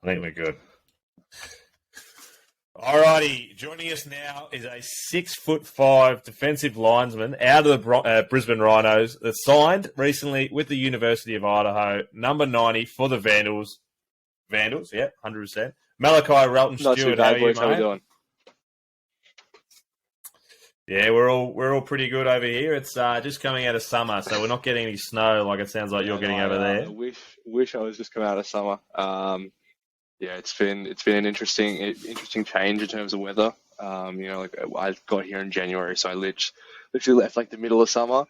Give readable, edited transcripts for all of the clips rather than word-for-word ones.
I think we're good. Alrighty, joining us now is a 6'5" defensive linesman out of the Brisbane Rhinos that signed recently with the University of Idaho, number 90 for the Vandals. Vandals, yeah, 100%. Malakai Railton-Stewart, not too bad, boys. How we doing? Yeah, we're all pretty good over here. It's just coming out of summer, so we're not getting any snow like it sounds like you're getting over there. I wish I was just coming out of summer. Yeah, it's been an interesting change in terms of weather. Like I got here in January, so I literally left like the middle of summer,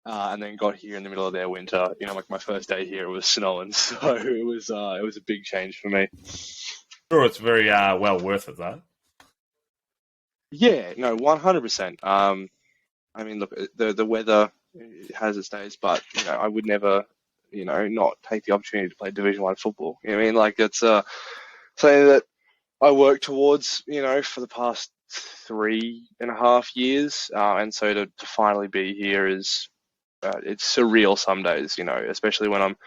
and then got here in the middle of their winter. Like my first day here, it was snowing, so it was a big change for me. Sure, it's very well worth it though. Yeah, no, 100%. I mean, look, the weather has its days, but I would never, not take the opportunity to play Division 1 football. You know what I mean? Like it's something that I worked towards, for the past 3.5 years, and so to finally be here is it's surreal some days, especially when I'm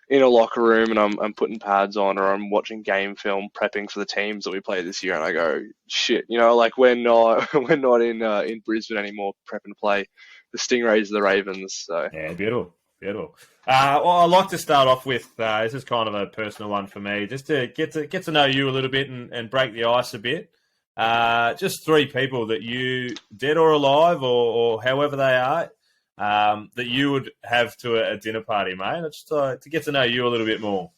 in a locker room and I'm putting pads on, or I'm watching game film prepping for the teams that we play this year, and I go, shit, like we're not in Brisbane anymore prepping to play the Stingrays or the Ravens. So yeah, beautiful. Well, I'd like to start off with this is kind of a personal one for me, just to get to know you a little bit and break the ice a bit. Just 3 people that you, dead or alive, or however they are, that you would have to a dinner party, mate. Just to get to know you a little bit more.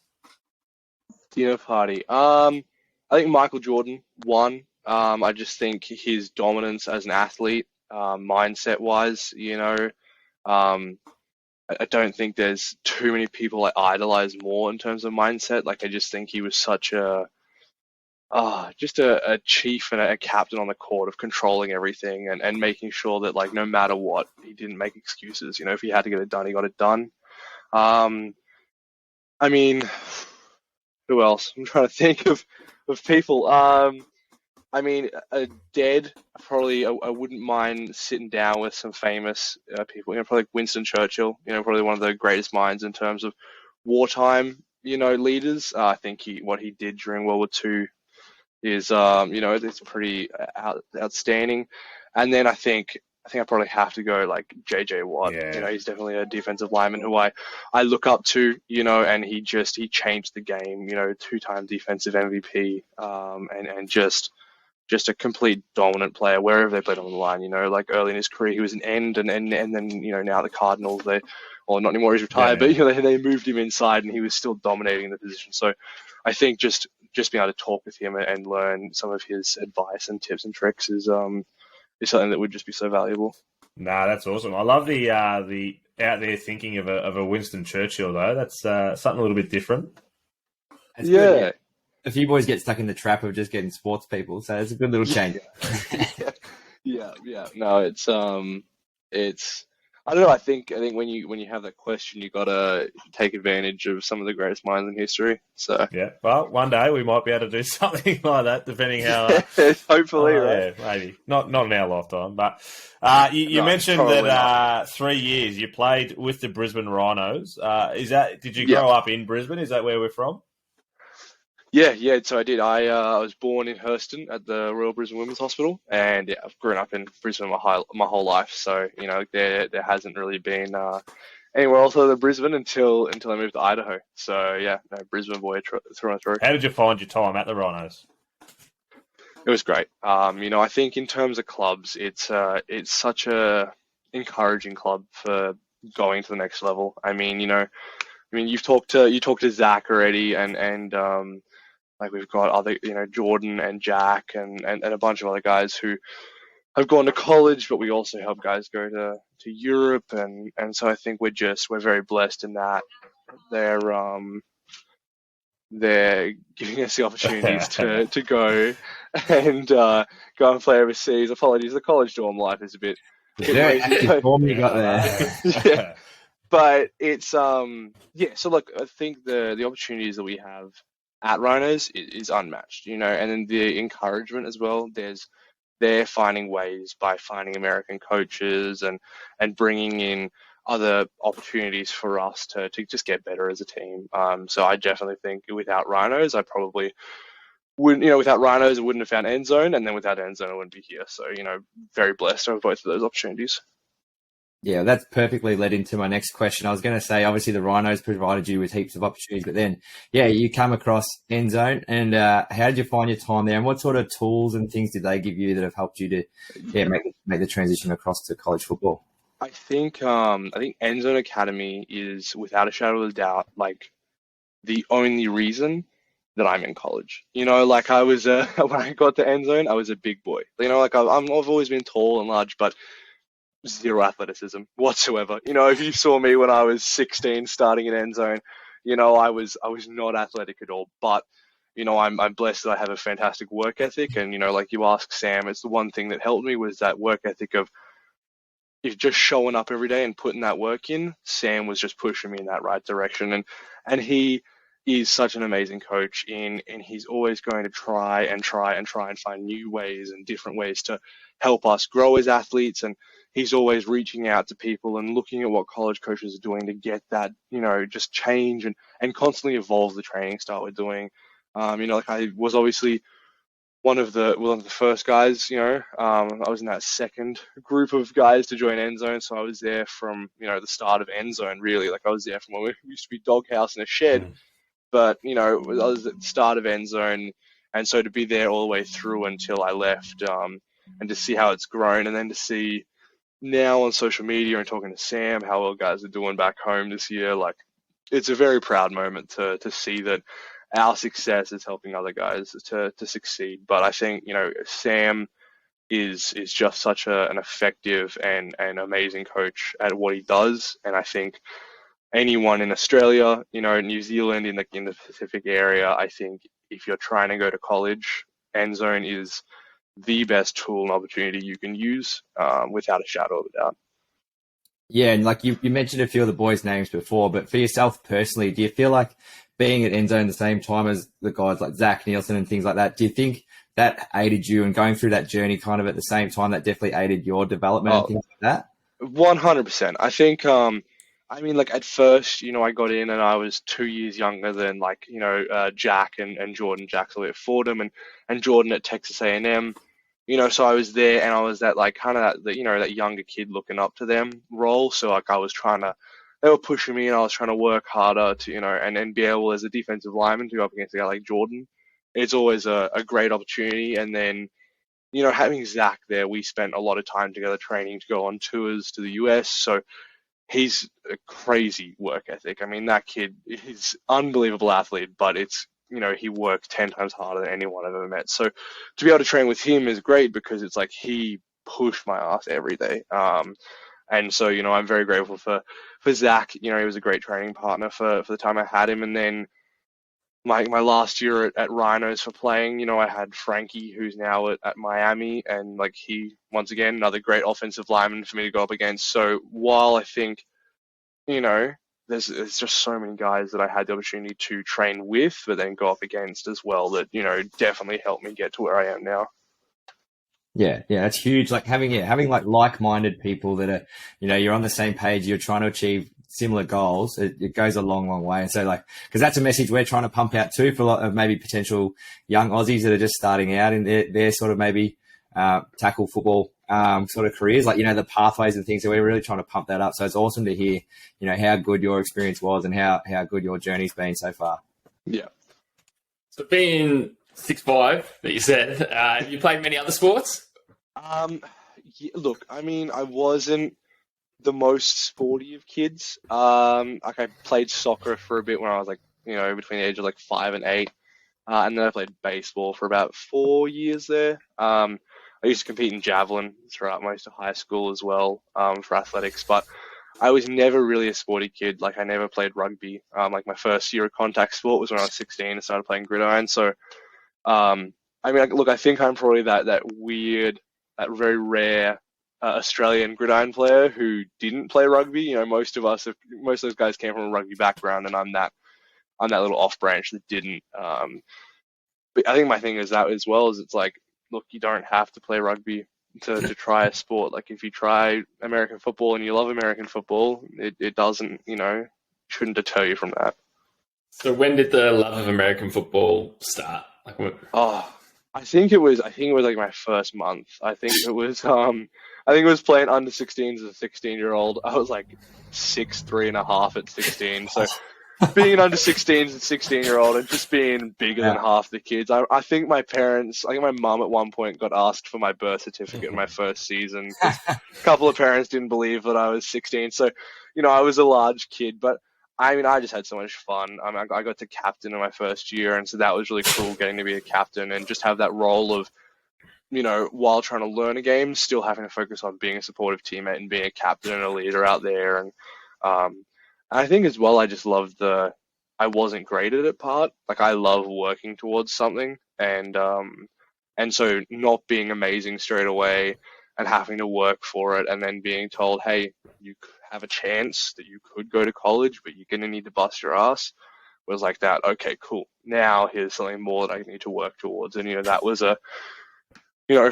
Dinner party. I think Michael Jordan won. I just think his dominance as an athlete, mindset-wise, I don't think there's too many people I idolize more in terms of mindset. Like I just think he was such just a chief and a captain on the court of controlling everything and making sure that, like, no matter what, he didn't make excuses. If he had to get it done, he got it done. I mean, who else? I'm trying to think of people. I mean, dead, probably I wouldn't mind sitting down with some famous people, probably like Winston Churchill, probably one of the greatest minds in terms of wartime, leaders. I think what he did during World War II is, it's pretty outstanding. And then I think I probably have to go like JJ Watt. Yeah. He's definitely a defensive lineman who I look up to, and he changed the game, 2-time defensive MVP, and just a complete dominant player wherever they played on the line. Like early in his career, he was an end, and then now the Cardinals, not anymore, he's retired, but they moved him inside, and he was still dominating the position. So I think just being able to talk with him and learn some of his advice and tips and tricks is something that would just be so valuable. Nah, that's awesome. I love the out there thinking of a Winston Churchill though. That's something a little bit different. It's good. A few boys get stuck in the trap of just getting sports people, so it's a good little change. Yeah. No, it's. I don't know. I think when you have that question, you gotta take advantage of some of the greatest minds in history. So yeah. Well, one day we might be able to do something like that, depending how. Hopefully, right? Yeah, maybe not in our lifetime, but you mentioned that 3 years you played with the Brisbane Rhinos. Did you grow up in Brisbane? Is that where we're from? Yeah, so I did. I was born in Hurston at the Royal Brisbane Women's Hospital, and I've grown up in Brisbane my whole life. So there hasn't really been anywhere else other than Brisbane until I moved to Idaho. So yeah, no, Brisbane boy through and through. How did you find your time at the Rhinos? It was great. I think in terms of clubs, it's such a encouraging club for going to the next level. I mean, you talked to Zach already, and like we've got other, Jordan and Jack and a bunch of other guys who have gone to college, but we also help guys go to Europe, and so I think we're very blessed in that they're giving us the opportunities to go and play overseas. Apologies, the college dorm life is a bit crazy. Form you got there. Yeah. But it's so look, I think the opportunities that we have at Rhinos is unmatched, and then the encouragement as well. They're finding ways by finding American coaches and bringing in other opportunities for us to just get better as a team. So I definitely think without Rhinos, I probably wouldn't, without Rhinos, I wouldn't have found Endzone, and then without Endzone, I wouldn't be here. So, very blessed to have both of those opportunities. Yeah, that's perfectly led into my next question. I was going to say, obviously, the Rhinos provided you with heaps of opportunities, but then, you come across Endzone, and how did you find your time there? And what sort of tools and things did they give you that have helped you to make the transition across to college football? I think Endzone Academy is, without a shadow of a doubt, like the only reason that I'm in college. Like I was when I got to Endzone, I was a big boy. Like I've always been tall and large, but zero athleticism whatsoever. If you saw me when I was 16 starting in Endzone, I was not athletic at all. But I'm blessed that I have a fantastic work ethic, and like you asked Sam, it's the one thing that helped me was that work ethic of if just showing up every day and putting that work in. Sam was just pushing me in that right direction, and he is such an amazing coach and he's always going to try and find new ways and different ways to help us grow as athletes. And he's always reaching out to people and looking at what college coaches are doing to get that, just change and constantly evolve the training style we're doing. Like I was obviously one of the first guys, I was in that second group of guys to join Endzone. So I was there from, the start of Endzone, really. Like I was there from when we used to be doghouse in a shed. But, I was at the start of Endzone, and so to be there all the way through until I left, and to see how it's grown, and then to see now on social media and talking to Sam how well guys are doing back home this year, like it's a very proud moment to see that our success is helping other guys to succeed. But I think, Sam is just such an effective and amazing coach at what he does, and I think anyone in Australia, New Zealand, in the Pacific area, I think if you're trying to go to college, Endzone is the best tool and opportunity you can use, without a shadow of a doubt. Yeah, and like you mentioned a few of the boys' names before, but for yourself personally, do you feel like being at Endzone at the same time as the guys like Zach Nielsen and things like that, do you think that aided you and going through that journey kind of at the same time, that definitely aided your development and things like that? 100%. I think, like at first, I got in and I was 2 years younger than Jack and Jordan. Jack's at Fordham and Jordan at Texas A&M. So I was there and I was that like kind of that younger kid looking up to them role. So like they were pushing me and I was trying to work harder to, and then be able as a defensive lineman to go up against a guy like Jordan. It's always a great opportunity. And then, having Zach there, we spent a lot of time together training to go on tours to the US. So he's a crazy work ethic. I mean, that kid, he's unbelievable athlete, but it's, he works 10 times harder than anyone I've ever met. So to be able to train with him is great because it's like he pushed my ass every day. And so, I'm very grateful for Zach. He was a great training partner for the time I had him. And then my last year at Rhinos for playing, I had Frankie, who's now at Miami, and like he, once again, another great offensive lineman for me to go up against. So while I think, there's just so many guys that I had the opportunity to train with, but then go up against as well that, definitely helped me get to where I am now. Yeah, that's huge. Like having like like-minded people that are, you're on the same page, you're trying to achieve similar goals. It goes a long, long way. And so because that's a message we're trying to pump out too for a lot of maybe potential young Aussies that are just starting out in their sort of maybe tackle football sort of careers, like, the pathways and things. So we're really trying to pump that up. So it's awesome to hear, how good your experience was and how good your journey's been so far. Yeah. So being 6'5", that you said, have you played many other sports? Yeah, look, I mean, I wasn't the most sporty of kids. Like I played soccer for a bit when I was between the age of 5 and 8. And then I played baseball for about 4 years there. I used to compete in javelin throughout most of high school as well, for athletics, but I was never really a sporty kid. Like I never played rugby. My first year of contact sport was when I was 16 and started playing gridiron. So, I think I'm probably that weird, that very rare Australian gridiron player who didn't play rugby. Most of those guys came from a rugby background, and I'm that little off branch that didn't. But I think my thing is that as well is it's like, look, you don't have to play rugby. to try a sport. Like if you try American football and you love American football, it doesn't, shouldn't deter you from that. So when did the love of American football start? Like, Oh, I think it was like my first month. I think it was playing under 16s as a 16-year-old. I was like 6'3.5" at 16. So being an under 16s and 16-year-old and just being bigger than half the kids. I think my mum at one point got asked for my birth certificate in my first season because a couple of parents didn't believe that I was 16. So, I was a large kid, but I mean, I just had so much fun. I got to captain in my first year, and so that was really cool getting to be a captain and just have that role of, while trying to learn a game, still having to focus on being a supportive teammate and being a captain and a leader out there. And I think as well, I just loved I wasn't great at it part. Like I love working towards something, and so not being amazing straight away and having to work for it, and then being told, hey, you have a chance that you could go to college, but you're going to need to bust your ass, was like that. Okay, cool. Now here's something more that I need to work towards. And, that was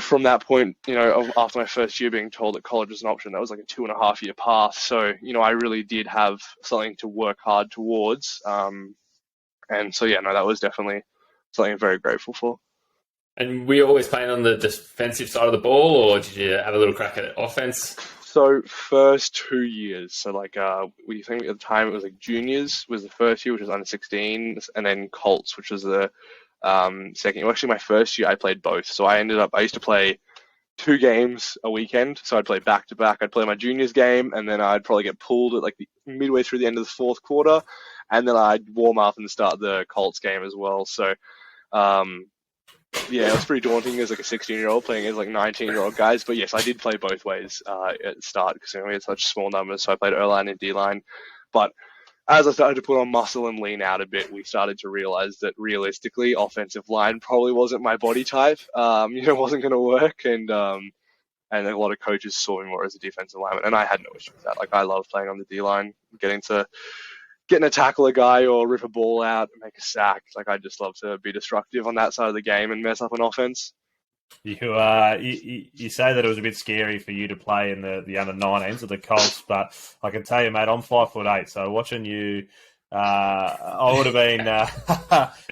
from that point, after my first year being told that college was an option, that was like a 2.5-year path. So, I really did have something to work hard towards. And so, yeah, no, that was definitely something I'm very grateful for. And were you always playing on the defensive side of the ball, or did you have a little crack at offense? So first 2 years, so like we think at the time it was like juniors was the first year, which was under 16, and then Colts, which was the second. Well, actually, my first year I played both. So I used to play 2 games a weekend. So I'd play back to back. I'd play my juniors game, and then I'd probably get pulled at like midway through the end of the fourth quarter, and then I'd warm up and start the Colts game as well. So yeah, it was pretty daunting as like a 16-year-old playing as like 19-year-old guys. But yes, I did play both ways at the start because we had such small numbers. So I played O-line and D-line. But as I started to put on muscle and lean out a bit, we started to realize that realistically, offensive line probably wasn't my body type. Wasn't going to work. And a lot of coaches saw me more as a defensive lineman. And I had no issue with that. Like I love playing on the D-line, getting to tackle a guy or rip a ball out and make a sack. Like I just love to be destructive on that side of the game and mess up an offense. You say that it was a bit scary for you to play in the under 19s of the Colts, but I can tell you, mate, I'm 5'8", so watching you, I would have been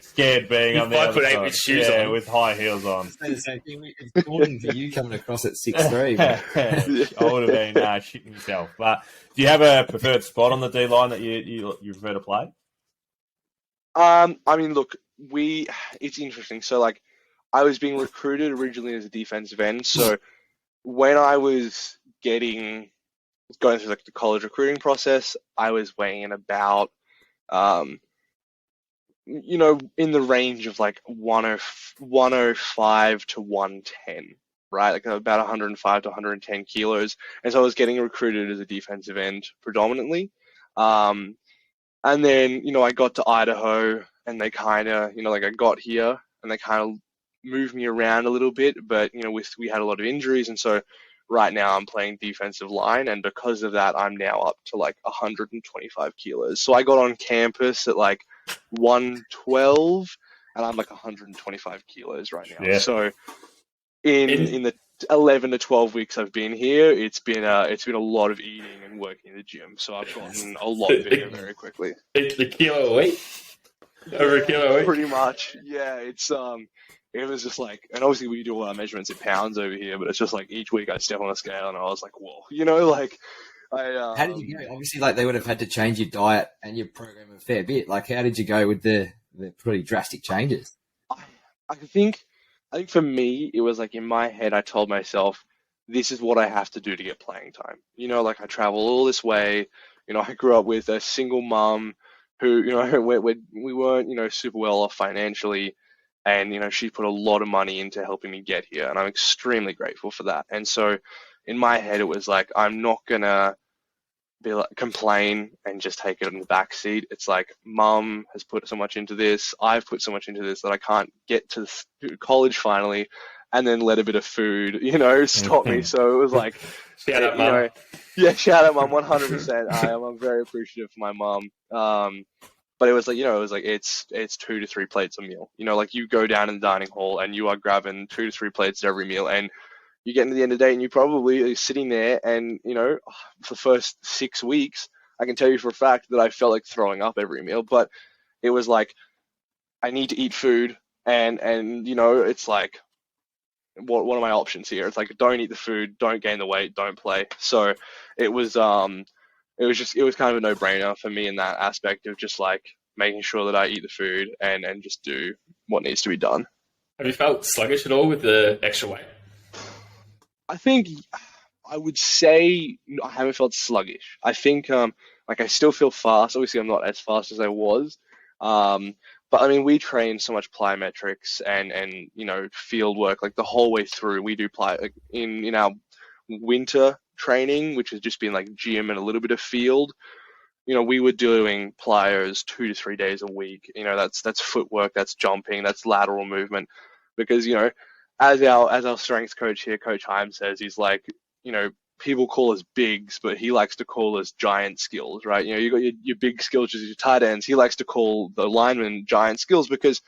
scared being on the other 5'8" side. with shoes on, with high heels on. The same thing. It's daunting for you coming across at 6'3". I would have been shitting myself. But do you have a preferred spot on the D line that you prefer to play? I mean, look, it's interesting. So like, I was being recruited originally as a defensive end. So when I was going through like the college recruiting process, I was weighing in about, in the range of like 105 to 110, right? Like about 105 to 110 kilos. And so I was getting recruited as a defensive end predominantly. And then, I got to Idaho and they kind of, I got here and they kind of moved me around a little bit, but we had a lot of injuries, and so right now I'm playing defensive line, and because of that I'm now up to like 125 kilos. So I got on campus at like 112 and I'm like 125 kilos right now. Yeah. So in the 11 to 12 weeks I've been here, it's been a lot of eating and working in the gym, so I've gotten a lot bigger very quickly. It's the kilo a week? Over a kilo a week? Pretty much, yeah. It was just like, and obviously we do all our measurements in pounds over here, but it's just like each week I step on a scale and I was like, whoa, How did you go? Obviously, like they would have had to change your diet and your program a fair bit. Like, how did you go with the pretty drastic changes? I think for me, it was like in my head, I told myself, this is what I have to do to get playing time. Like I travel all this way. I grew up with a single mom who, we weren't, super well off financially. And, she put a lot of money into helping me get here. And I'm extremely grateful for that. And so in my head, it was like, I'm not going to be like, complain and just take it in the back seat. It's like, mum has put so much into this. I've put so much into this that I can't get to college finally. And then let a bit of food, stop me. So it was like, shout out, mum. Yeah, shout out, mum, 100%. I'm very appreciative for my mum. But it was like, it's 2 to 3 plates a meal. Like you go down in the dining hall and you are grabbing 2 to 3 plates at every meal. And, you get into the end of the day and you probably are sitting there and, for the first 6 weeks, I can tell you for a fact that I felt like throwing up every meal, but it was like, I need to eat food and it's like, what are my options here? It's like, don't eat the food, don't gain the weight, don't play. So it was kind of a no-brainer for me in that aspect of just like making sure that I eat the food and just do what needs to be done. Have you felt sluggish at all with the extra weight? I think I would say I haven't felt sluggish. I think like I still feel fast. Obviously, I'm not as fast as I was. But I mean, we train so much plyometrics and field work like the whole way through. We do like in our winter training, which has just been like gym and a little bit of field. We were doing plyos 2 to 3 days a week. That's footwork, that's jumping, that's lateral movement. Because as our strength coach here, Coach Heim says, he's like, people call us bigs, but he likes to call us giant skills, right? You got your big skills, which is your tight ends. He likes to call the linemen giant skills because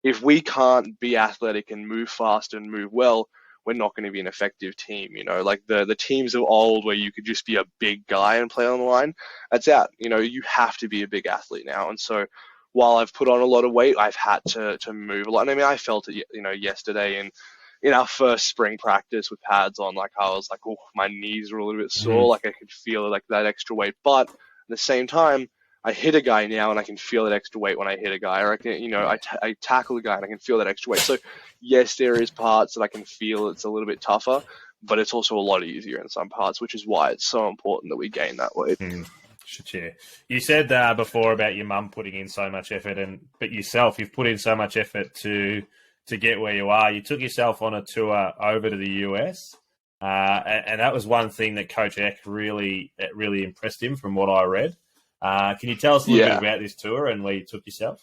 if we can't be athletic and move fast and move well, we're not going to be an effective team. Like the teams of old where you could just be a big guy and play on the line, that's out. You have to be a big athlete now. And so while I've put on a lot of weight, I've had to move a lot. And I mean, I felt it, yesterday in our first spring practice with pads on, like I was like, oh, my knees were a little bit sore. Like I could feel like that extra weight. But at the same time, I hit a guy now and I can feel that extra weight when I hit a guy. Or I tackle a guy and I can feel that extra weight. So yes, there is parts that I can feel it's a little bit tougher, but it's also a lot easier in some parts, which is why it's so important that we gain that weight. Sure. You said before about your mum putting in so much effort, but yourself, you've put in so much effort to get where you are. You took yourself on a tour over to the US, and that was one thing that Coach Eck really impressed him from what I read. Can you tell us a little bit about this tour and where you took yourself?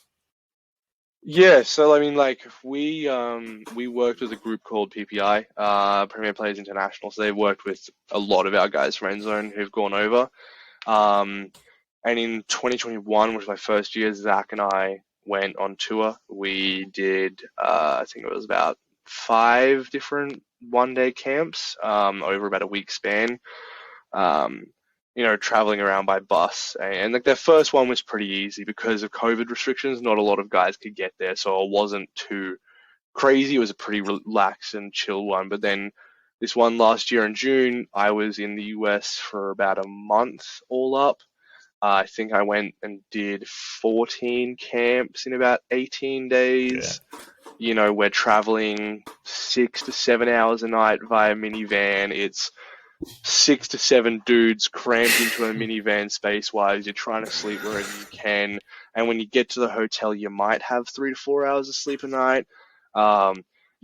Yeah, so I mean, like we worked with a group called PPI, Premier Players International. So they worked with a lot of our guys from Endzone who've gone over. And in 2021, which was my first year, Zach and I went on tour. We did, I think it was about 5 different one-day camps over about a week span. Traveling around by bus. And like their first one was pretty easy because of COVID restrictions. Not a lot of guys could get there, so it wasn't too crazy. It was a pretty relaxed and chill one. But then this one last year in June, I was in the US for about a month all up. I think I went and did 14 camps in about 18 days. Yeah. We're traveling 6 to 7 hours a night via minivan. It's 6 to 7 dudes crammed into a minivan space-wise. You're trying to sleep wherever you can. And when you get to the hotel, you might have 3 to 4 hours of sleep a night.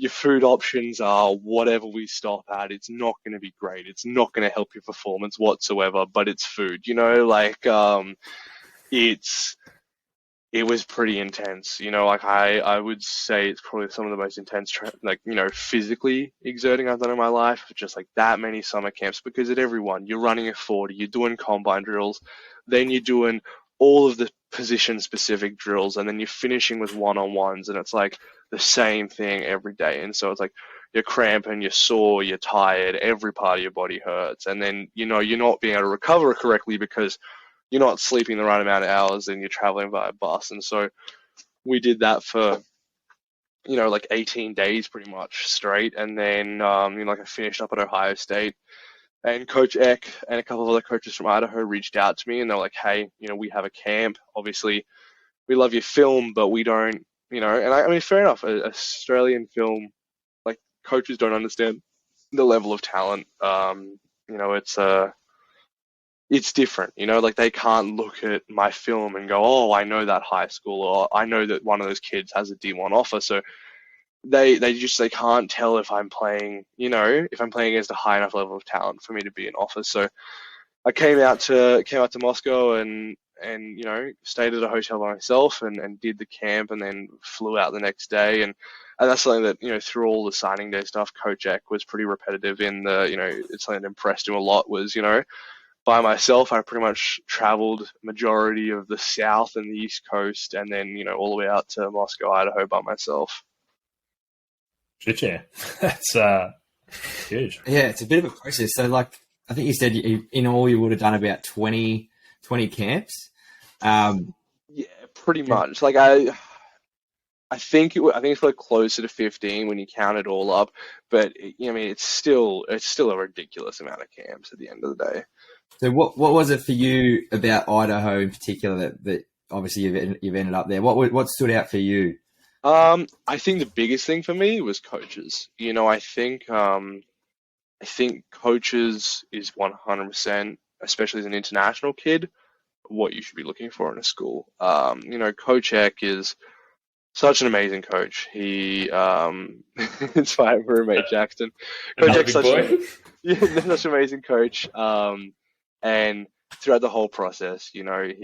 Your food options are whatever we stop at. It's not going to be great. It's not going to help your performance whatsoever, but it's food, it was pretty intense, I would say it's probably some of the most intense, physically exerting I've done in my life, just like that many summer camps, because at everyone, you're running a 40, you're doing combine drills, then you're doing all of the position specific drills, and then you're finishing with one-on-ones, and it's like the same thing every day. And so it's like you're cramping, you're sore, you're tired, every part of your body hurts, and then you're not being able to recover correctly because you're not sleeping the right amount of hours and you're traveling via bus. And so we did that for 18 days pretty much straight, and then I finished up at Ohio State. And Coach Eck and a couple of other coaches from Idaho reached out to me and they're like, hey, we have a camp. Obviously, we love your film, but we don't, and I mean, fair enough. Australian film, like, coaches don't understand the level of talent. It's different, like they can't look at my film and go, oh, I know that high school, or I know that one of those kids has a D1 offer. So they can't tell if I'm playing, if I'm playing against a high enough level of talent for me to be an offer. So I came out to Moscow and stayed at a hotel by myself and did the camp, and then flew out the next day. And that's something that, through all the signing day stuff, Coach Eck was pretty repetitive in it's something that impressed him a lot was, by myself, I pretty much traveled majority of the South and the East Coast, and then, all the way out to Moscow, Idaho by myself. Shit, yeah. Huge. Yeah, it's a bit of a process. So, like, I think you said in all you would have done about 20 camps. Yeah, pretty much. Like I think I think it's like closer to 15 when you count it all up. But I mean, it's still a ridiculous amount of camps at the end of the day. So, what was it for you about Idaho in particular that obviously you've ended up there? What stood out for you? I think the biggest thing for me was coaches. I think coaches is 100%, especially as an international kid, what you should be looking for in a school. Coach Eck is such an amazing coach. He, it's my roommate Jackson. Coach Another Eck's big boy. such an amazing coach. And throughout the whole process, he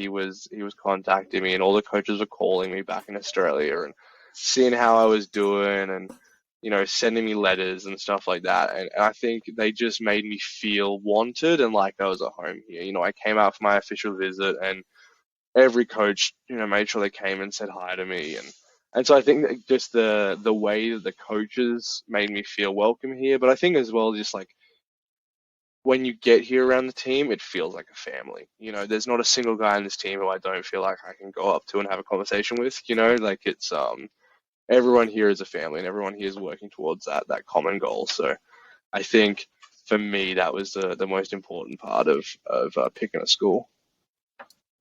was contacting me, and all the coaches were calling me back in Australia and seeing how I was doing, and sending me letters and stuff like that. And I think they just made me feel wanted and like I was at home here. I came out for my official visit, and every coach, made sure they came and said hi to me, and so I think that just the way that the coaches made me feel welcome here. But I think as well, just like when you get here around the team, it feels like a family. There's not a single guy in this team who I don't feel like I can go up to and have a conversation with. Like it's everyone here is a family, and everyone here is working towards that common goal. So I think for me, that was the most important part of picking a school.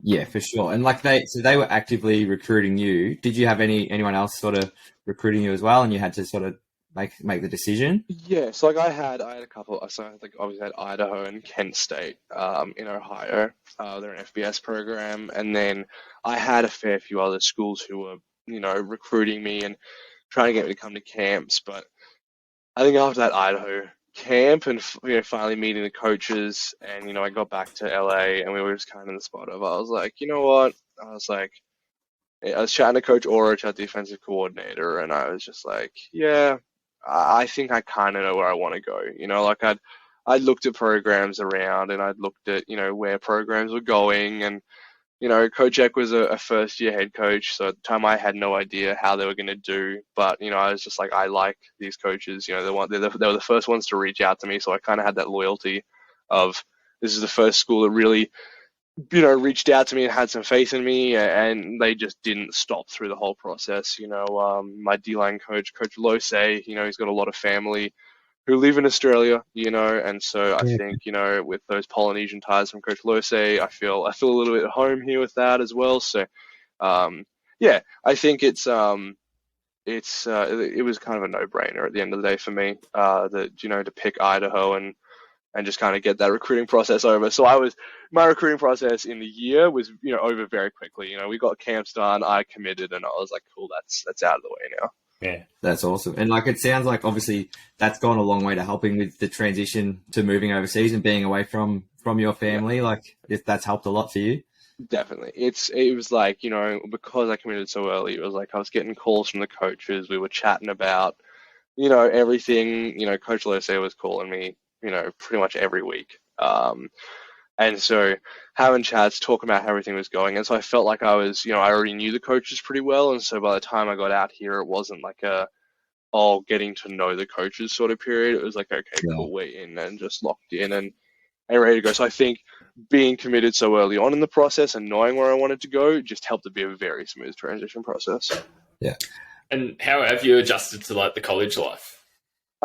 Yeah, for sure. And like they were actively recruiting you. Did you have anyone else sort of recruiting you as well, and you had to sort of make the decision? Yeah, so like I had a couple. So I like obviously had Idaho and Kent State in Ohio. They're an FBS program, and then I had a fair few other schools who were recruiting me and trying to get me to come to camps. But I think after that Idaho camp and finally meeting the coaches, and I got back to LA, and we were just kind of in the spot of I was like, you know what? I was chatting to Coach Orich, our defensive coordinator, and I was just like, yeah, I think I kind of know where I want to go. Like I'd looked at programs around, and I'd looked at where programs were going, and Coach Eck was a first year head coach, so at the time I had no idea how they were going to do. But I was just like, I like these coaches. They were the first ones to reach out to me, so I kind of had that loyalty of this is the first school that really reached out to me and had some faith in me, and they just didn't stop through the whole process. My D-line coach, Coach Lose, he's got a lot of family who live in Australia, and so I think, with those Polynesian ties from Coach Lose, I feel a little bit at home here with that as well. So, yeah, I think it was kind of a no-brainer at the end of the day for me, to pick Idaho and just kind of get that recruiting process over. So my recruiting process in the year was, over very quickly. We got camps done, I committed, and I was like, cool, that's out of the way now. Yeah, that's awesome. And like it sounds like obviously that's gone a long way to helping with the transition to moving overseas and being away from your family. Yeah. Like if that's helped a lot for you. Definitely. It was like, because I committed so early, it was like I was getting calls from the coaches. We were chatting about, everything. Coach Lose was calling me, pretty much every week. And so having chats, talking about how everything was going. And so I felt like I was, I already knew the coaches pretty well. And so by the time I got out here, it wasn't like getting to know the coaches sort of period. It was like, okay, cool, we're in and just locked in and ready to go. So I think being committed so early on in the process and knowing where I wanted to go just helped it be a very smooth transition process. Yeah. And how have you adjusted to like the college life?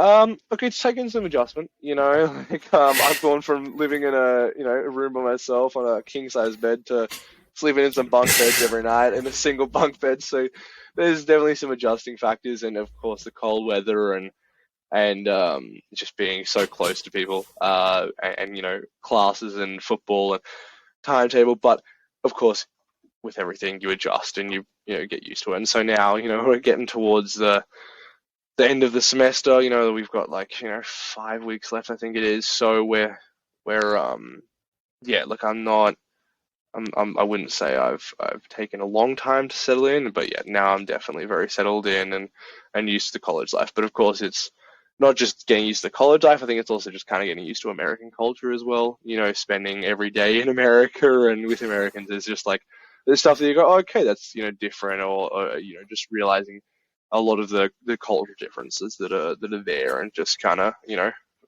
Okay, it's taken some adjustment, I've gone from living in a room by myself on a king size bed to sleeping in some bunk beds every night in a single bunk bed. So there's definitely some adjusting factors, and of course the cold weather and just being so close to people, and classes and football and timetable. But of course, with everything you adjust and you get used to it. And so now, we're getting towards the end of the semester. We've got 5 weeks left, I think it is. So we're yeah, look, I wouldn't say I've taken a long time to settle in, but yeah, now I'm definitely very settled in and used to the college life. But of course, it's not just getting used to the college life. I think it's also just kind of getting used to American culture as well. Spending every day in America and with Americans is just like there's stuff that you go, oh, okay, that's different, or just realizing a lot of the cultural differences that are there, and just kind of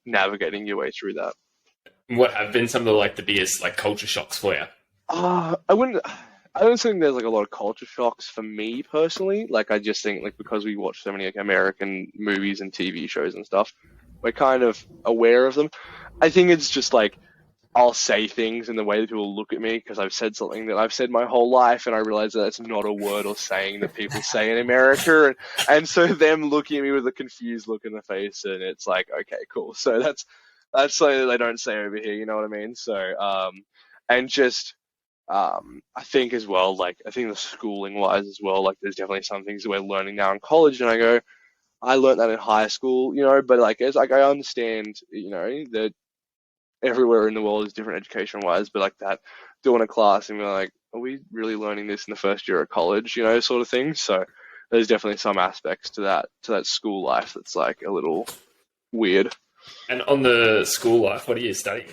navigating your way through that. What have been some of the biggest culture shocks for you? I don't think there's a lot of culture shocks for me personally. I just think because we watch so many American movies and TV shows and stuff, we're kind of aware of them. I think it's just I'll say things in the way that people look at me because I've said something that I've said my whole life, and I realize that it's not a word or saying that people say in America, and so them looking at me with a confused look in the face, and it's okay, cool. So that's something that they don't say over here. You know what I mean? So and just. I think as well, I think the schooling wise as well, there's definitely some things that we're learning now in college, and I learned that in high school, but it's I understand, that everywhere in the world is different education wise, but that doing a class and we're are we really learning this in the first year of college, sort of thing. So there's definitely some aspects to that school life that's a little weird. And on the school life, what are you studying?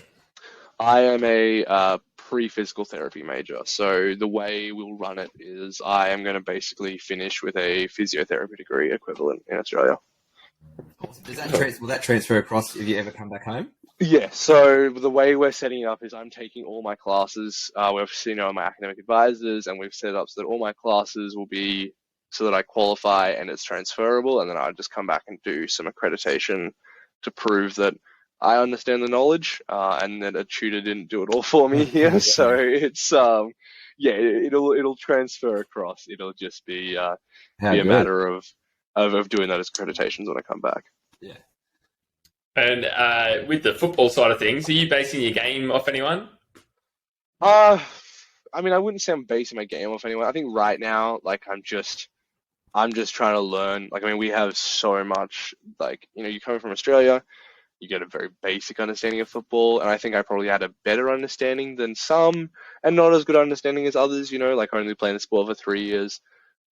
I am a pre-physical therapy major. So the way we'll run it is I am going to basically finish with a physiotherapy degree equivalent in Australia. Will that transfer across if you ever come back home? Yeah, so the way we're setting it up is I'm taking all my classes. We've seen my academic advisors, and we've set it up so that all my classes will be so that I qualify and it's transferable, and then I'll just come back and do some accreditation to prove that I understand the knowledge, and that a tutor didn't do it all for me here. So it's it'll transfer across. It'll just be a matter of doing that as accreditations when I come back. Yeah. And with the football side of things, are you basing your game off anyone? I wouldn't say I'm basing my game off anyone. I think right now, I'm just trying to learn. We have so much. You come from Australia. You get a very basic understanding of football, and I think I probably had a better understanding than some, and not as good understanding as others, only playing the sport for 3 years.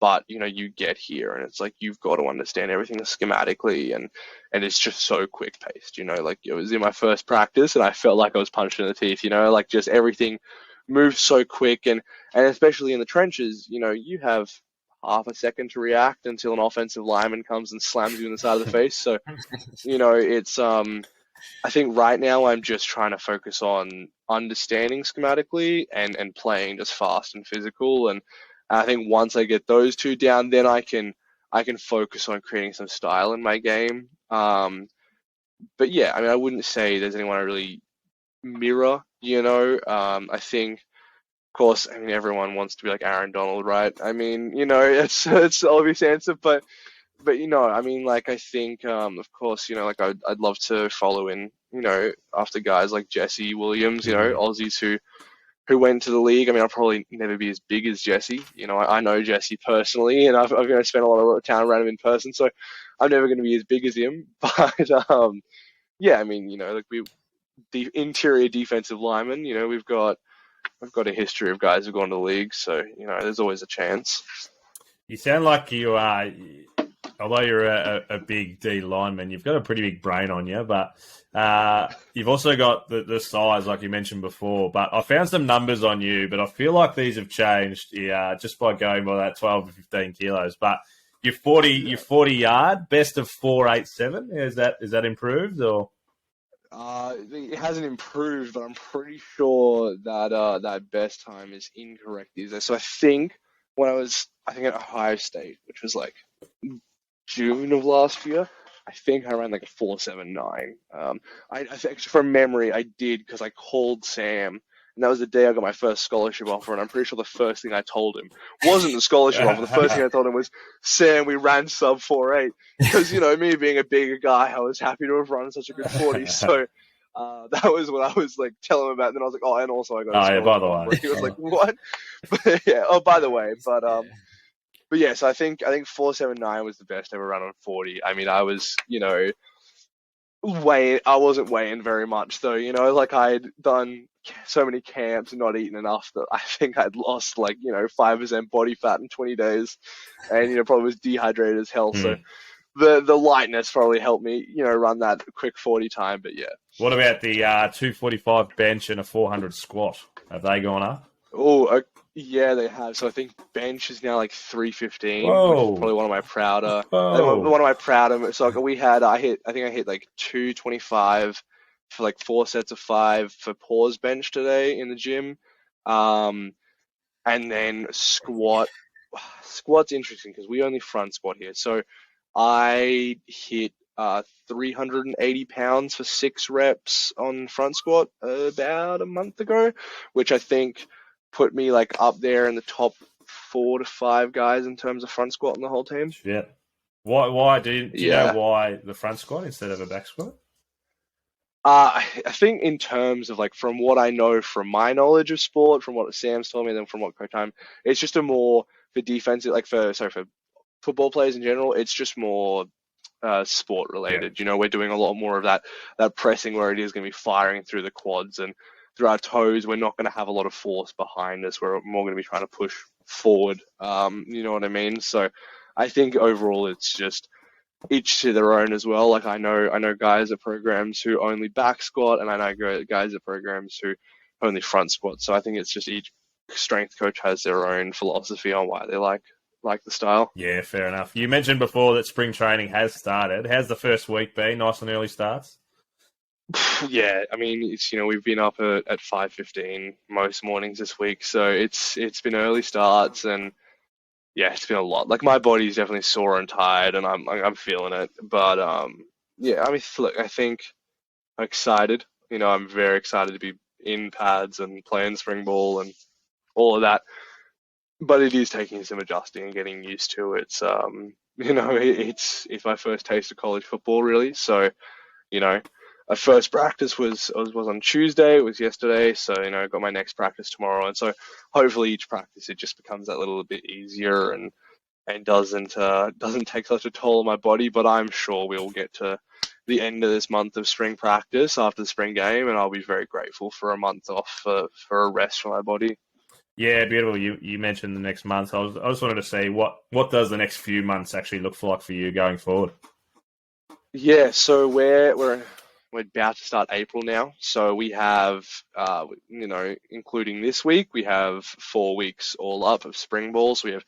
But, you get here, and it's you've got to understand everything schematically, and it's just so quick-paced, it was in my first practice, and I felt like I was punched in the teeth, just everything moves so quick, and especially in the trenches, you have half a second to react until an offensive lineman comes and slams you in the side of the face. So, it's I think right now I'm just trying to focus on understanding schematically and playing just fast and physical. And I think once I get those two down, then I can focus on creating some style in my game. But yeah, I wouldn't say there's anyone I really mirror. I think. Of course, everyone wants to be like Aaron Donald, right? It's the obvious answer, but I think, of course, I'd love to follow in, after guys like Jesse Williams, Aussies who went to the league. I'll probably never be as big as Jesse. I know Jesse personally, and I've spent a lot of time around him in person, so I'm never going to be as big as him. But yeah, the interior defensive lineman, I've got a history of guys who've gone to the league, so there's always a chance. You sound like you are, although you're a big D lineman, you've got a pretty big brain on you, but you've also got the size, like you mentioned before. But I found some numbers on you, but I feel like these have changed just by going by that 12 to 15 kilos. But you're 40 yard, best of 4.87. Is that improved or? It hasn't improved, but I'm pretty sure that that best time is incorrect these days. So I think when I was at Ohio State, which was June of last year, I think I ran a 4.79. I think from memory I did because I called Sam, and that was the day I got my first scholarship offer, and I'm pretty sure the first thing I told him wasn't the scholarship offer. The first thing I told him was, Sam, we ran sub 4.8. Because, me being a bigger guy, I was happy to have run such a good 40. So that was what I was telling him about. And then I was like, oh, and also I got a scholarship by the way. offer. He was like, what? But, yeah. Oh, by the way. But yeah, so I think 4.79 was the best ever run on 40. I was, I wasn't weighing very much though, I'd done so many camps and not eaten enough that I think I'd lost 5% body fat in 20 days, and probably was dehydrated as hell. So the lightness probably helped me run that quick 40 time. But yeah, what about the 245 bench and a 400 squat? Have they gone up? Oh, yeah, they have. So I think bench is now like 315, which is Whoa. probably one of my prouder. Whoa. One of my prouder. So like, I think I hit like 225 for like 4 sets of 5 for pause bench today in the gym. And then squat. Squat's interesting because we only front squat here. So I hit 380 pounds for 6 reps on front squat about a month ago, which I think put me like up there in the top 4 to 5 guys in terms of front squat in the whole team. Yeah. Why do you know Yeah. why the front squat instead of a back squat? I think in terms of like from what I know from my knowledge of sport, from what Sam's told me, then from what Coach Time, it's just a more for defensive, like for football players in general, it's just more sport related. Yeah. You know, we're doing a lot more of that pressing where it is going to be firing through the quads and through our toes. We're not going to have a lot of force behind us. We're more going to be trying to push forward. You know what I mean? So I think overall it's just each to their own as well. Like I know guys at programs who only back squat, and I know guys at programs who only front squat. So I think it's just each strength coach has their own philosophy on why they like the style. Yeah, fair enough. You mentioned before that spring training has started. How's the first week been? Nice and early starts? Yeah, I mean, it's we've been up at 5:15 most mornings this week, so it's been early starts, and yeah, it's been a lot. Like my body's definitely sore and tired, and I'm feeling it. But yeah, I mean, look, I think I'm excited. I'm very excited to be in pads and playing spring ball and all of that. But it is taking some adjusting and getting used to. It's it's my first taste of college football really. So our first practice was on Tuesday. It was yesterday. So I got my next practice tomorrow, and so hopefully each practice it just becomes that little bit easier and doesn't take such a toll on my body. But I'm sure we'll get to the end of this month of spring practice after the spring game, and I'll be very grateful for a month off for a rest for my body. Yeah, beautiful. You mentioned the next month. I just wanted to see what does the next few months actually look like for you going forward? Yeah, so we're about to start April now. So we have including this week, we have 4 weeks all up of spring ball. So we have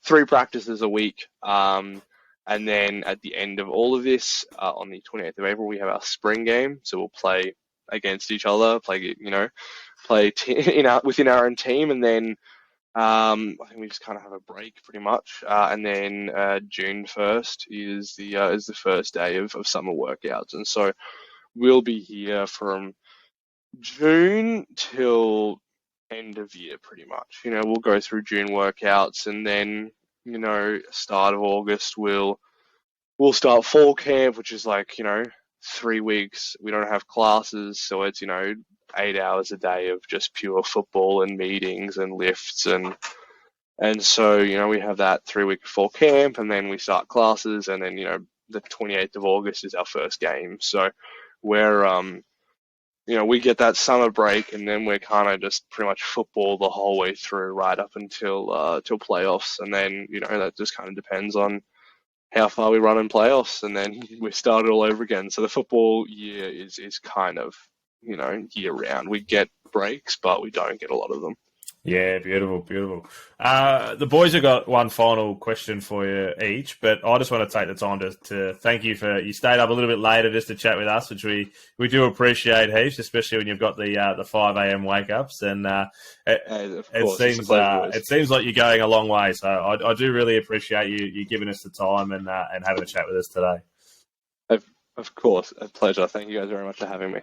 3 practices a week. And then at the end of all of this, on the 28th of April, we have our spring game. So we'll play against each other, play within our own team, and then I think we just kind of have a break pretty much, and then June 1st is the first day of summer workouts, and so we'll be here from June till end of year pretty much. We'll go through June workouts, and then start of August we'll start fall camp, which is like 3 weeks. We don't have classes, so it's 8 hours a day of just pure football and meetings and lifts and so we have that 3 week fall camp, and then we start classes, and then the 28th of August is our first game. So we're we get that summer break, and then we're kind of just pretty much football the whole way through right up until till playoffs, and then that just kind of depends on how far we run in playoffs, and then we start it all over again. So the football year is kind of year round. We get breaks, but we don't get a lot of them. Yeah, beautiful, beautiful. The boys have got one final question for you each, but I just want to take the time to thank you for you stayed up a little bit later just to chat with us, which we do appreciate heaps, especially when you've got the 5 a.m. wake ups, and it seems like you're going a long way. So I do really appreciate you giving us the time and having a chat with us today. Of course, a pleasure. Thank you guys very much for having me.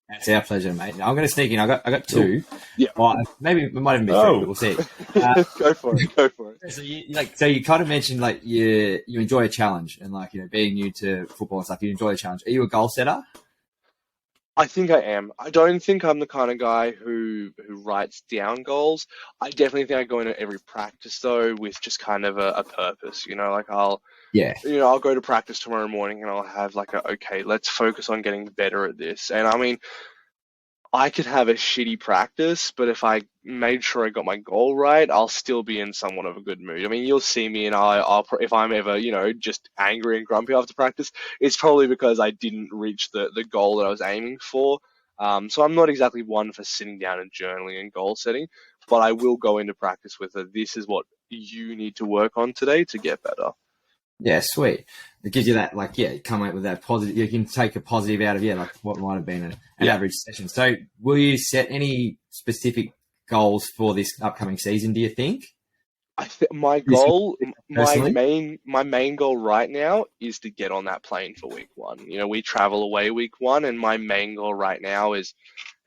It's our pleasure, mate. Now, I'm going to sneak in. I got 2. Yeah. Well, maybe it might even be 3, but we'll see. Go for it. So you kind of mentioned like you enjoy a challenge, and like being new to football and stuff, you enjoy a challenge. Are you a goal setter? I think I am. I don't think I'm the kind of guy who writes down goals. I definitely think I go into every practice though with just kind of a purpose. Like I'll go to practice tomorrow morning and I'll have like okay, let's focus on getting better at this. And I mean, I could have a shitty practice, but if I made sure I got my goal right, I'll still be in somewhat of a good mood. I mean, you'll see me and I'll if I'm ever, just angry and grumpy after practice, it's probably because I didn't reach the goal that I was aiming for. So I'm not exactly one for sitting down and journaling and goal setting, but I will go into practice with it. This is what you need to work on today to get better. Yeah, sweet. It gives you that, come up with that positive. You can take a positive out of, what might have been an average session. So will you set any specific goals for this upcoming season, do you think? I think my goal, my main goal right now is to get on that plane for week 1. We travel away week 1, and my main goal right now is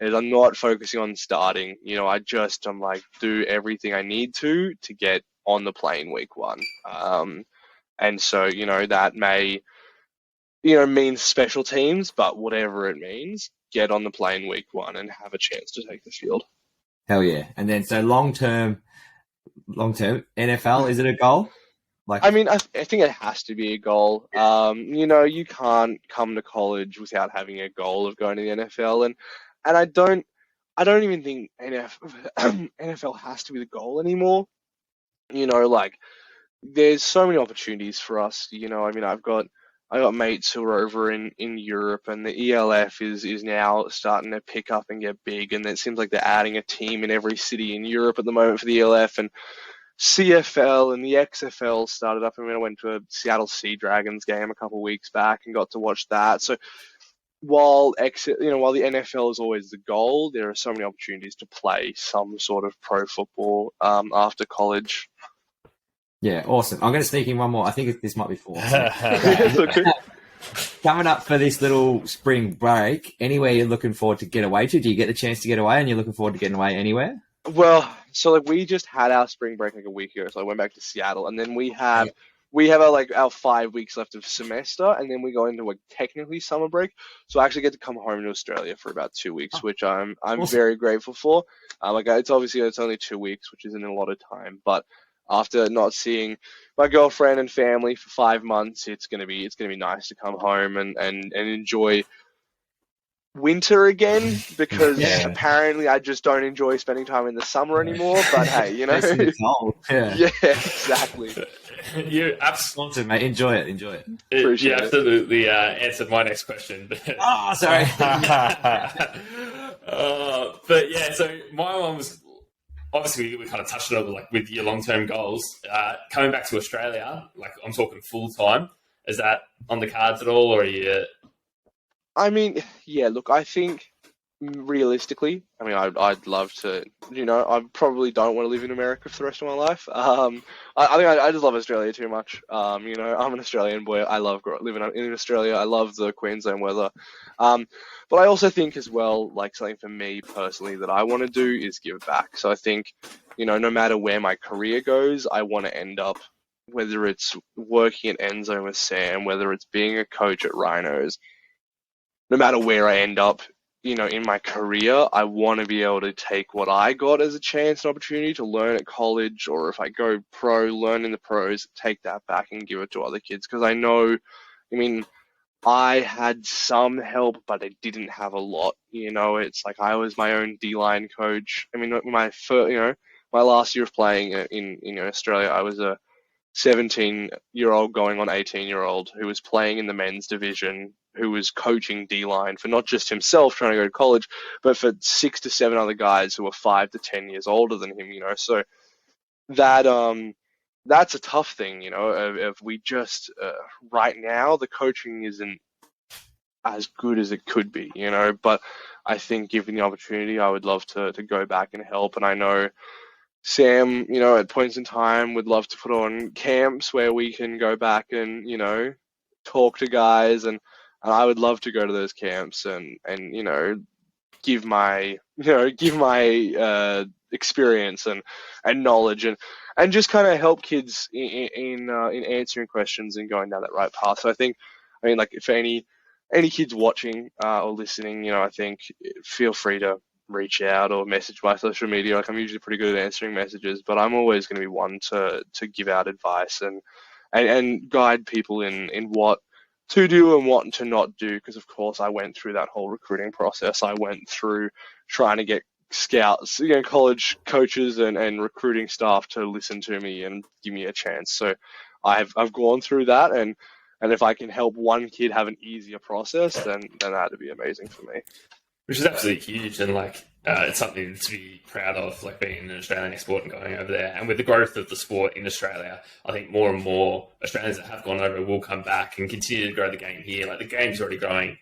I'm not focusing on starting. I'm like, do everything I need to get on the plane week 1. And so, that may, mean special teams, but whatever it means, get on the plane week 1 and have a chance to take the field. Hell yeah. And then, so long term NFL, is it a goal? I think it has to be a goal. You can't come to college without having a goal of going to the NFL, and I don't even think NFL has to be the goal anymore. There's so many opportunities for us. I've got mates who are over in Europe, and the ELF is now starting to pick up and get big, and it seems like they're adding a team in every city in Europe at the moment for the ELF, and CFL and the XFL started up. I went to a Seattle Sea Dragons game a couple of weeks back and got to watch that. So while the NFL is always the goal, there are so many opportunities to play some sort of pro football after college. Yeah, awesome. I'm going to sneak in one more. I think this might be 4. Okay. Coming up for this little spring break, anywhere you're looking forward to get away to? Do you get the chance to get away, and you're looking forward to getting away anywhere? Well, so we just had our spring break a week ago, so I went back to Seattle, and then we have our 5 weeks left of semester, and then we go into technically summer break. So I actually get to come home to Australia for about 2 weeks, which I'm awesome. Very grateful for. It's only 2 weeks, which isn't a lot of time, but after not seeing my girlfriend and family for 5 months, it's gonna be nice to come home and enjoy winter again, because apparently I just don't enjoy spending time in the summer anymore. But hey, It's cold. Yeah, exactly. You absolutely, mate. Enjoy it. You absolutely answered my next question. Oh, sorry. But yeah, so my one was obviously we kind of touched on it, with your long-term goals. Coming back to Australia, I'm talking full-time. Is that on the cards at all, or are you? Look, I think realistically, I'd love to, I probably don't want to live in America for the rest of my life. I just love Australia too much. I'm an Australian boy. I love living in Australia. I love the Queensland weather. But I also think as well, something for me personally that I want to do is give back. So I think, no matter where my career goes, I want to end up, whether it's working at Endzone with Sam, whether it's being a coach at Rhinos, no matter where I end up, in my career, I want to be able to take what I got as a chance and opportunity to learn at college, or if I go pro, learn in the pros, take that back and give it to other kids. Because I know, I had some help, but I didn't have a lot. It's like I was my own D-line coach. My last year of playing in Australia, I was a 17-year-old going on 18-year-old who was playing in the men's division, who was coaching D-line for not just himself trying to go to college, but for 6 to 7 other guys who were 5 to 10 years older than him, So that's a tough thing, if we just, right now, the coaching isn't as good as it could be, but I think given the opportunity, I would love to go back and help. And I know Sam, at points in time would love to put on camps where we can go back and, talk to guys, and I would love to go to those camps and give my experience and knowledge and just kind of help kids in answering questions and going down that right path. So I think, for any kids watching or listening, I think feel free to reach out or message my social media. I'm usually pretty good at answering messages, but I'm always going to be one to give out advice and guide people in what to do and what to not do. Because of course I went through that whole recruiting process. I went through trying to get scouts, college coaches and recruiting staff to listen to me and give me a chance. So I've gone through that, and if I can help one kid have an easier process, then that'd be amazing for me. Which is absolutely huge, and It's something to be proud of, like being an Australian export and going over there. And with the growth of the sport in Australia, I think more and more Australians that have gone over will come back and continue to grow the game here. Like the game's already growing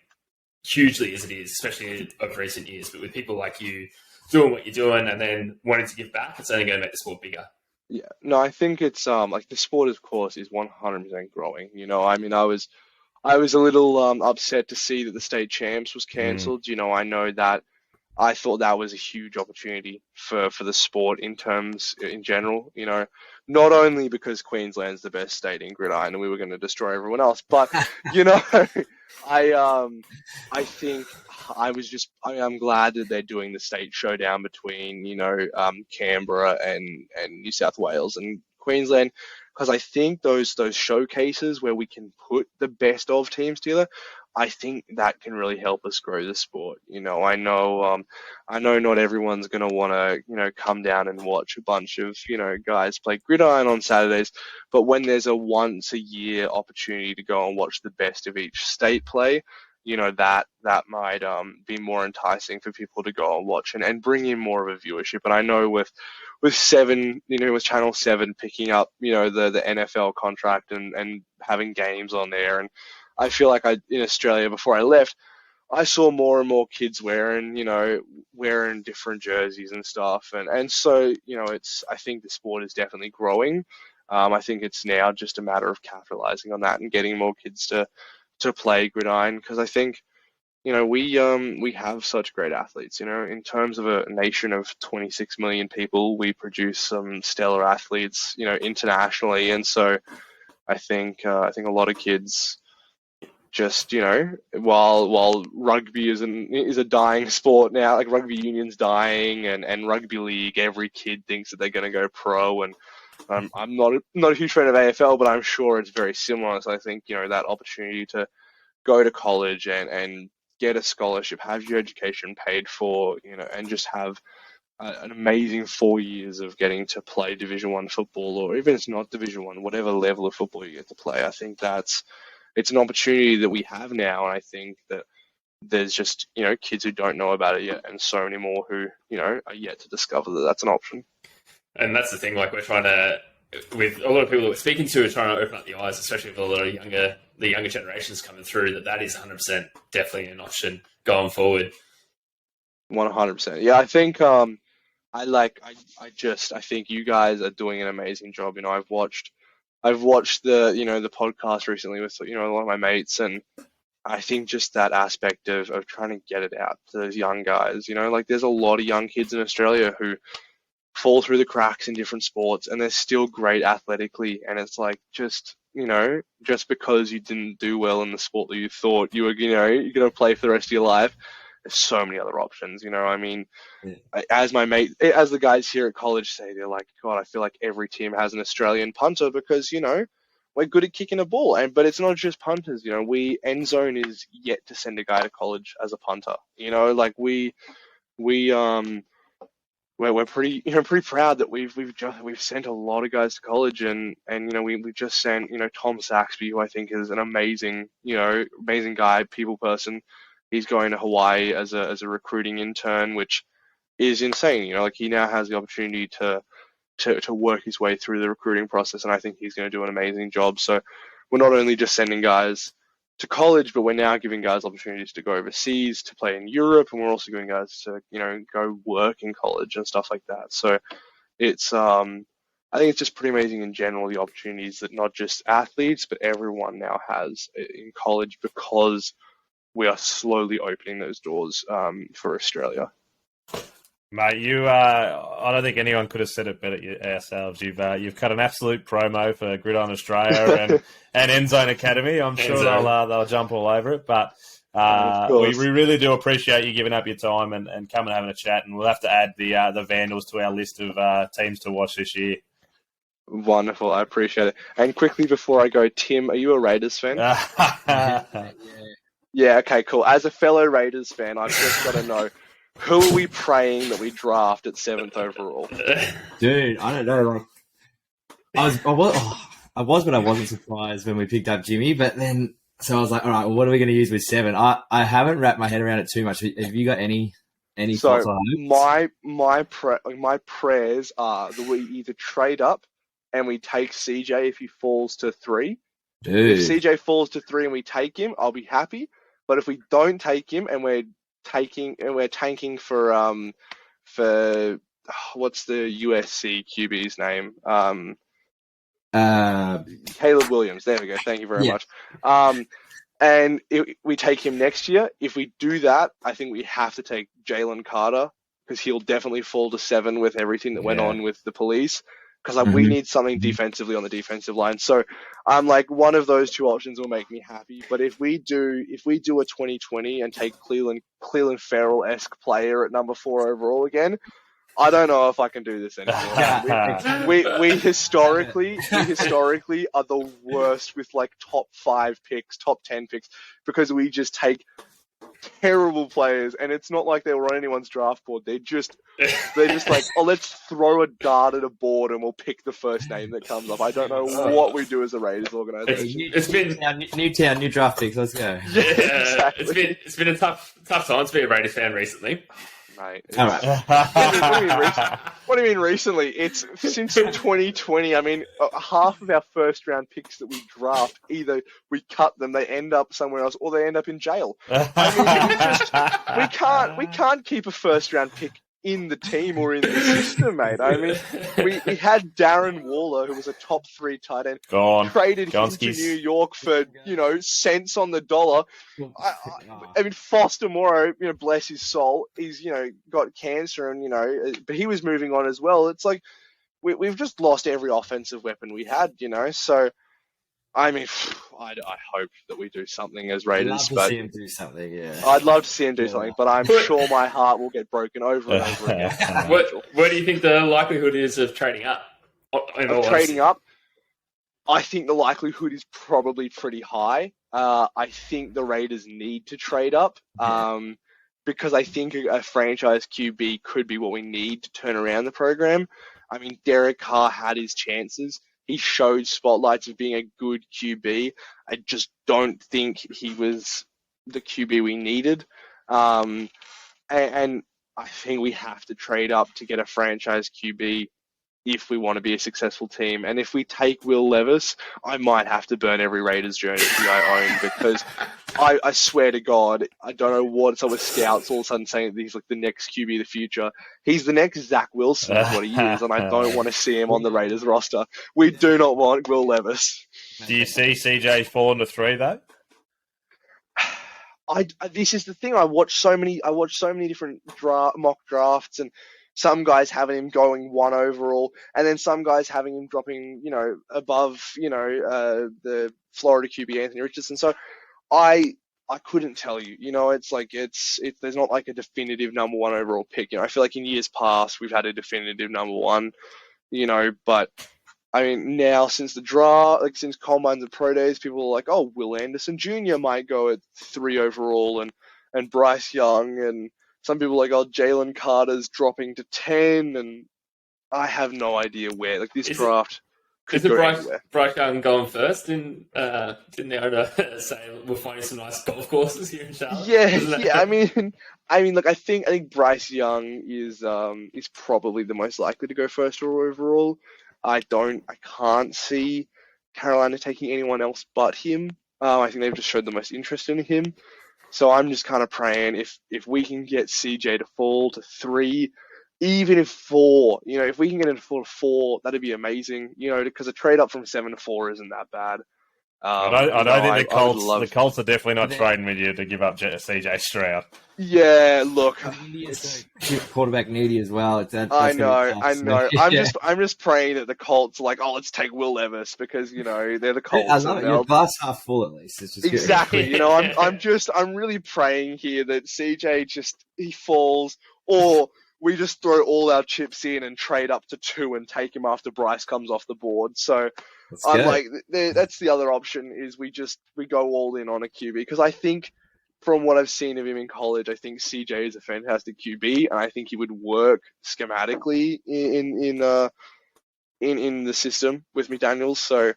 hugely as it is, especially over recent years. But with people like you doing what you're doing and then wanting to give back, it's only going to make the sport bigger. Yeah, no, I think it's like the sport, of course, is 100% growing. I mean, I was a little upset to see that the state champs was cancelled. I know that I thought that was a huge opportunity for the sport in general. Not only because Queensland's the best state in gridiron and we were going to destroy everyone else, but I think I'm glad that they're doing the state showdown between Canberra and New South Wales and Queensland, because I think those showcases where we can put the best of teams together, I think that can really help us grow the sport. I know not everyone's going to want to, come down and watch a bunch of, guys play gridiron on Saturdays, but when there's a once a year opportunity to go and watch the best of each state play, that might be more enticing for people to go and watch and bring in more of a viewership. And I know with Seven, with Channel 7 picking up, the NFL contract and having games on there, and I feel like in Australia before I left, I saw more and more kids wearing different jerseys and stuff. And so, I think the sport is definitely growing. I think it's now just a matter of capitalizing on that and getting more kids to play gridiron, because I think, we have such great athletes. In terms of a nation of 26 million people, we produce some stellar athletes, internationally. And so I think a lot of kids just, while rugby is a dying sport now, like rugby union's dying and rugby league, every kid thinks that they're going to go pro. And I'm not a huge fan of AFL, but I'm sure it's very similar. So I think, that opportunity to go to college and get a scholarship, have your education paid for, and just have an amazing 4 years of getting to play Division 1 football, or even if it's not Division 1, whatever level of football you get to play. I think it's an opportunity that we have now, and I think that there's just, kids who don't know about it yet, and so many more who, are yet to discover that that's an option. And that's the thing, like we're trying to, with a lot of people that we're speaking to, are trying to open up the eyes, especially with a lot of the younger generations coming through, that is 100% definitely an option going forward. 100%. Yeah, I think I think you guys are doing an amazing job. I've watched the the podcast recently with a lot of my mates, and I think just that aspect of trying to get it out to those young guys. There's a lot of young kids in Australia who fall through the cracks in different sports, and they're still great athletically. And it's like, just because you didn't do well in the sport that you thought you were, you're going to play for the rest of your life, there's so many other options. As the guys here at college say, they're like, God, I feel like every team has an Australian punter because, we're good at kicking a ball. But it's not just punters. Endzone is yet to send a guy to college as a punter. We're pretty proud that we've sent a lot of guys to college, and we just sent Tom Saxby, who I think is an amazing guy, people person. He's going to Hawaii as a recruiting intern, which is insane. He now has the opportunity to work his way through the recruiting process, and I think he's going to do an amazing job. So we're not only just sending guys to college, but we're now giving guys opportunities to go overseas, to play in Europe, and we're also giving guys to, go work in college and stuff like that. So it's, I think it's just pretty amazing in general, the opportunities that not just athletes, but everyone now has in college, because we are slowly opening those doors for Australia. Mate, I don't think anyone could have said it better ourselves. You've cut an absolute promo for Gridiron Australia and Endzone Academy. I'm sure they'll jump all over it. But we really do appreciate you giving up your time and coming and having a chat. And we'll have to add the Vandals to our list of teams to watch this year. Wonderful. I appreciate it. And quickly before I go, Tim, are you a Raiders fan? Yeah, okay, cool. As a fellow Raiders fan, I've just got to know, who are we praying that we draft at 7th overall? Dude, I don't know. I was, but I wasn't surprised when we picked up Jimmy. But then, so I was like, all right, well, what are we going to use with 7? I haven't wrapped my head around it too much. Have you got any Any So thoughts on hopes? my prayers are that we either trade up and we take CJ if he falls to 3. If Dude. CJ falls to 3 and we take him, I'll be happy. But if we don't take him and we're tanking for what's the USC QB's name? Caleb Williams. There we go. Thank you very Yeah. much. And we take him next year. If we do that, I think we have to take Jalen Carter because he'll definitely fall to 7 with everything that went on with the police. Because we need something defensively on the defensive line. So I'm like, one of those 2 options will make me happy. But if we do a 2020 and take Cleveland Farrell-esque player at number 4 overall again, I don't know if I can do this anymore. we historically are the worst with like top 5 picks, top 10 picks, because we just take terrible players, and it's not like they were on anyone's draft board. They're just like, oh, let's throw a dart at a board and we'll pick the first name that comes up. I don't know what we do as a Raiders organization. It's been new town, new draft picks. Let's go. Yeah, Exactly. it's been a tough time to be a Raiders fan recently. Mate, All right. what do you mean recently? It's since 2020. I mean, half of our first round picks that we draft, either we cut them, they end up somewhere else, or they end up in jail. I mean, we can't keep a first round pick in the team or in the system, mate. I mean, we had Darren Waller, who was a top 3 tight end, traded him to New York for, cents on the dollar. I mean, Foster Moreau, bless his soul, he's, got cancer and, but he was moving on as well. It's like, we've just lost every offensive weapon we had, so, I mean, I hope that we do something as Raiders. I'd love to see him do something, yeah. I'd love to see him do something, but I'm sure my heart will get broken over and over again. What do you think the likelihood is of trading up? Trading up? I think the likelihood is probably pretty high. I think the Raiders need to trade up because I think a franchise QB could be what we need to turn around the program. I mean, Derek Carr had his chances. He showed spotlights of being a good QB. I just don't think he was the QB we needed. And I think we have to trade up to get a franchise QB if we want to be a successful team. And if we take Will Levis, I might have to burn every Raiders jersey I own because I swear to God, I don't know what's up with scouts all of a sudden saying that he's like the next QB of the future. He's the next Zach Wilson is what he is, and I don't want to see him on the Raiders roster. We do not want Will Levis. Do you see CJ falling to 3 though? This is the thing. I watch so many different mock drafts, and some guys having him going 1 overall, and then some guys having him dropping, above, the Florida QB Anthony Richardson. So I couldn't tell you. It's like there's not like a definitive number 1 overall pick. I feel like in years past we've had a definitive number 1. But I mean now since the draft, like since combines and pro days, people are like, oh, Will Anderson Jr. might go at 3 overall, and Bryce Young, and some people are like, oh, Jalen Carter's dropping to 10, and I have no idea where. Like this draft could go anywhere. Bryce Young going first? Didn't the owner say we're finding some nice golf courses here in Charlotte? Yeah. I mean, look, I think Bryce Young is probably the most likely to go first overall. I can't see Carolina taking anyone else but him. I think they've just showed the most interest in him. So I'm just kind of praying if we can get CJ to fall to 3, even if 4, if we can get him to fall to 4, that'd be amazing, because a trade up from 7 to 4 isn't that bad. I don't think the Colts are definitely not trading with you to give up CJ Stroud. Yeah, look, quarterback needy as well. I know. I'm just praying that the Colts are like, oh, let's take Will Levis because they're the Colts. I love it. Your glass half full at least. It's just exactly. I'm really praying here that CJ he falls, or we just throw all our chips in and trade up to 2 and take him after Bryce comes off the board. So I'm like, that's the other option is we go all in on a QB because I think from what I've seen of him in college, I think CJ is a fantastic QB and I think he would work schematically in the system with McDaniels. So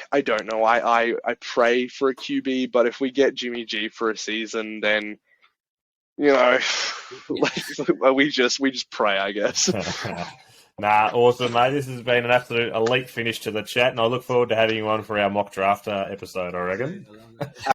I don't know. I pray for a QB, but if we get Jimmy G for a season, then you know, we just pray, I guess. Nah, awesome, mate. This has been an absolute elite finish to the chat, and I look forward to having you on for our mock draft episode, I reckon.